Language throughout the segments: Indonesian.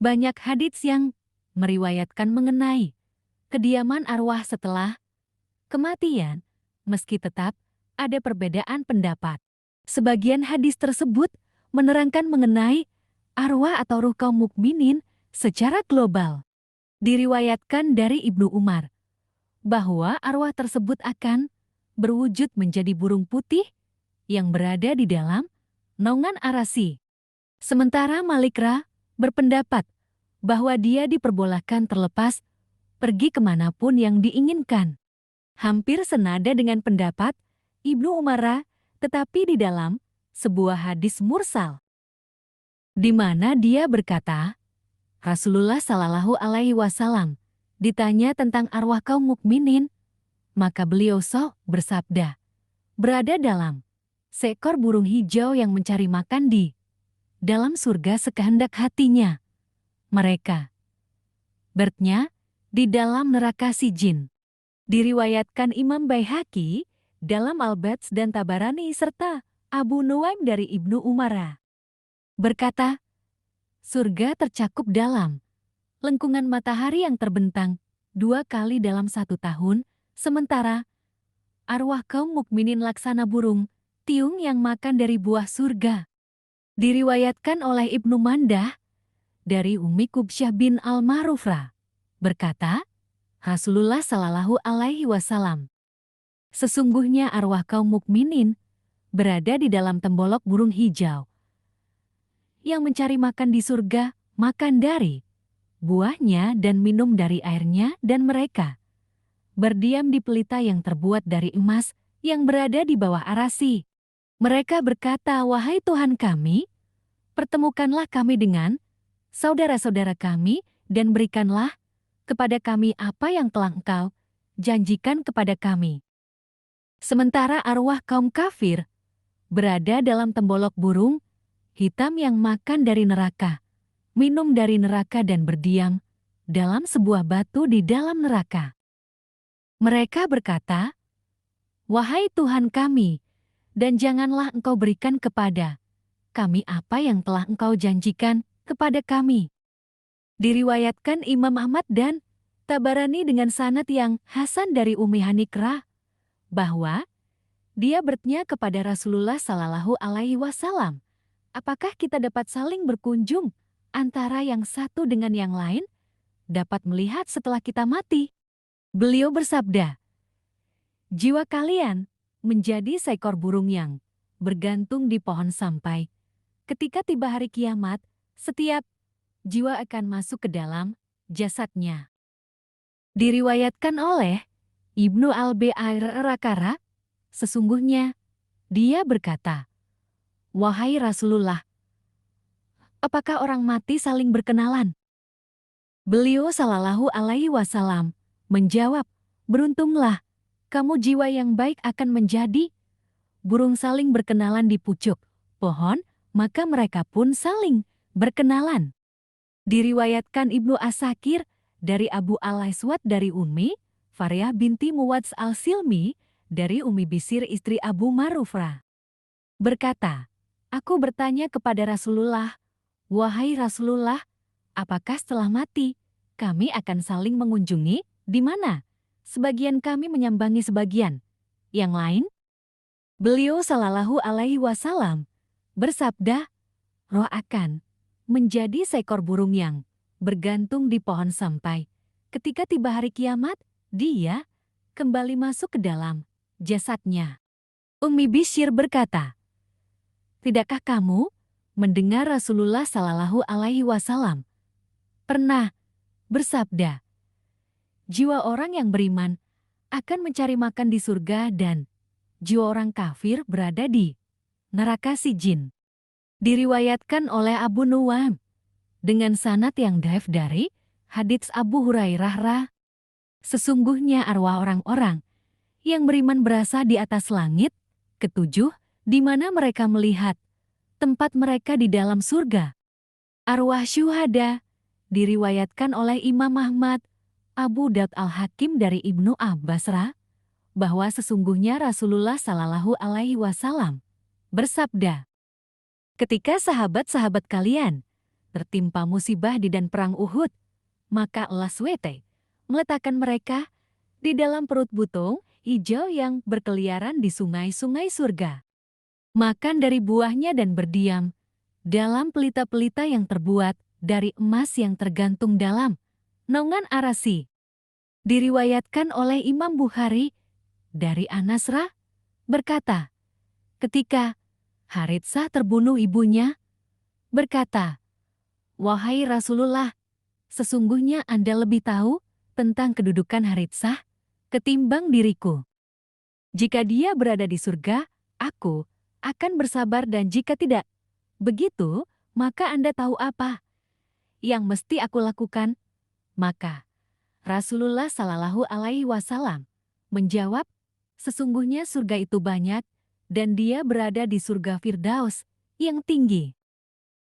Banyak hadits yang meriwayatkan mengenai kediaman arwah setelah kematian, meski tetap ada perbedaan pendapat. Sebagian hadis tersebut menerangkan mengenai arwah atau ruh kaum mukminin secara global. Diriwayatkan dari Ibnu Umar bahwa arwah tersebut akan berwujud menjadi burung putih yang berada di dalam naungan arasy. Sementara Malikra berpendapat bahwa dia diperbolehkan terlepas pergi kemanapun yang diinginkan. Hampir senada dengan pendapat Ibnu Umar, tetapi di dalam sebuah hadis mursal, di mana dia berkata, Rasulullah Shallallahu Alaihi Wasallam ditanya tentang arwah kaum mukminin, maka beliau bersabda, berada dalam seekor burung hijau yang mencari makan di dalam surga sekehendak hatinya. Mereka bertnya di dalam neraka Sijin. Diriwayatkan Imam Baihaqi dalam Al-Bats dan Tabarani serta Abu Nuaim dari Ibnu Umar berkata, surga tercakup dalam lengkungan matahari yang terbentang 2 kali dalam 1 tahun, sementara arwah kaum mukminin laksana burung tiung yang makan dari buah surga. Diriwayatkan oleh Ibnu Mandah dari Ummi Kubsyah bin Al-Ma'rufrah berkata, Rasulullah Shallallahu Alaihi Wasallam, sesungguhnya arwah kaum mukminin berada di dalam tembolok burung hijau yang mencari makan di surga, makan dari buahnya dan minum dari airnya, dan mereka berdiam di pelita yang terbuat dari emas yang berada di bawah arasy. Mereka berkata, wahai Tuhan kami, pertemukanlah kami dengan saudara-saudara kami dan berikanlah kepada kami apa yang telah Engkau janjikan kepada kami. Sementara arwah kaum kafir berada dalam tembolok burung hitam yang makan dari neraka, minum dari neraka dan berdiam dalam sebuah batu di dalam neraka. Mereka berkata, wahai Tuhan kami, dan janganlah Engkau berikan kepada kami apa yang telah Engkau janjikan kepada kami. Diriwayatkan Imam Ahmad dan Tabarani dengan sanad yang hasan dari Ummi Hanikrah, bahwa dia bertanya kepada Rasulullah Shallallahu Alaihi Wasallam, apakah kita dapat saling berkunjung antara yang satu dengan yang lain, dapat melihat setelah kita mati? Beliau bersabda, jiwa kalian menjadi seekor burung yang bergantung di pohon sampai ketika tiba hari kiamat, setiap jiwa akan masuk ke dalam jasadnya. Diriwayatkan oleh Ibnu Al-Bairakara, sesungguhnya dia berkata, wahai Rasulullah, apakah orang mati saling berkenalan? Beliau Shallallahu Alaihi Wasallam menjawab, beruntunglah kamu, jiwa yang baik akan menjadi burung saling berkenalan di pucuk pohon, maka mereka pun saling berkenalan. Diriwayatkan Ibnu Asakir dari Abu Al-Aswad dari Ummi Faryah binti Muwadz Al-Silmi dari Ummi Bisir istri Abu Ma'rufrah berkata, aku bertanya kepada Rasulullah, wahai Rasulullah, apakah setelah mati kami akan saling mengunjungi, di mana sebagian kami menyambangi sebagian yang lain? Beliau Shallallahu Alaihi Wasallam bersabda, roh akan menjadi seekor burung yang bergantung di pohon sampai ketika tiba hari kiamat, dia kembali masuk ke dalam jasadnya. Ummi Bishr berkata, tidakkah kamu mendengar Rasulullah Shallallahu Alaihi Wasallam pernah bersabda, jiwa orang yang beriman akan mencari makan di surga dan jiwa orang kafir berada di neraka Sijin. Diriwayatkan oleh Abu Nuaim dengan sanad yang dhaif dari hadits Abu Hurairah, sesungguhnya arwah orang-orang yang beriman berasa di atas langit ketujuh, di mana mereka melihat tempat mereka di dalam surga. Arwah syuhada diriwayatkan oleh Imam Ahmad, Abu Daud Al-Hakim dari Ibnu Abbas bahwa sesungguhnya Rasulullah Shallallahu Alaihi Wasallam bersabda, ketika sahabat-sahabat kalian tertimpa musibah di dan perang Uhud, maka Allah SWT meletakkan mereka di dalam perut butung hijau yang berkeliaran di sungai-sungai surga. Makan dari buahnya dan berdiam dalam pelita-pelita yang terbuat dari emas yang tergantung dalam naungan arasi. Diriwayatkan oleh Imam Bukhari dari Anasrah berkata, ketika Haritsah terbunuh ibunya, berkata, "Wahai Rasulullah, sesungguhnya Anda lebih tahu tentang kedudukan Haritsah ketimbang diriku. Jika dia berada di surga, aku akan bersabar dan jika tidak begitu, maka Anda tahu apa yang mesti aku lakukan?" Maka Rasulullah Shallallahu Alaihi Wasallam menjawab, "Sesungguhnya surga itu banyak dan dia berada di surga Firdaus yang tinggi."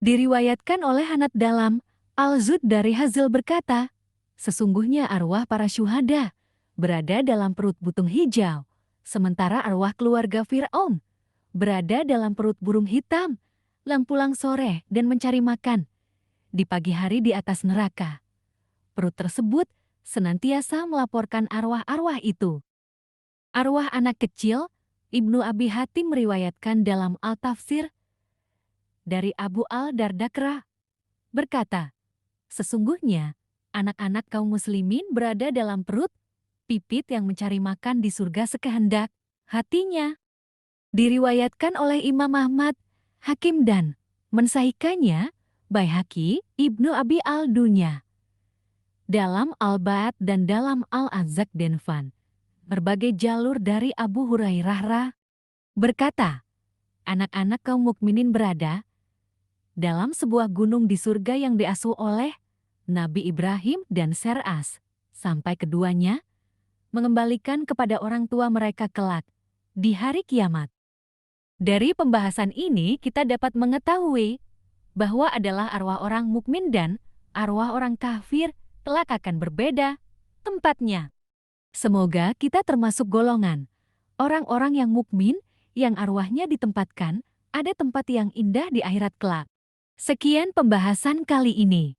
Diriwayatkan oleh Hanad dalam Al-Zud dari Hazil berkata, sesungguhnya arwah para syuhada berada dalam perut butung hijau, sementara arwah keluarga Fir'aun berada dalam perut burung hitam yang pulang sore dan mencari makan di pagi hari di atas neraka. Perut tersebut senantiasa melaporkan arwah-arwah itu. Arwah anak kecil, Ibnu Abi Hatim meriwayatkan dalam Al-Tafsir dari Abu Al-Dardakra berkata, sesungguhnya anak-anak kaum muslimin berada dalam perut pipit yang mencari makan di surga sekehendak hatinya. Diriwayatkan oleh Imam Ahmad, Hakim dan mensahihkannya Baihaqi, Ibnu Abi Al-Dunya dalam Al-Ba'at dan dalam Al-Azzaq Denfan. Berbagai jalur dari Abu Hurairah berkata, anak-anak kaum mukminin berada dalam sebuah gunung di surga yang diasuh oleh Nabi Ibrahim dan Seras, sampai keduanya mengembalikan kepada orang tua mereka kelak di hari kiamat. Dari pembahasan ini kita dapat mengetahui bahwa adalah arwah orang mukmin dan arwah orang kafir kelak akan berbeda tempatnya. Semoga kita termasuk golongan orang-orang yang mukmin yang arwahnya ditempatkan ada tempat yang indah di akhirat kelak. Sekian pembahasan kali ini.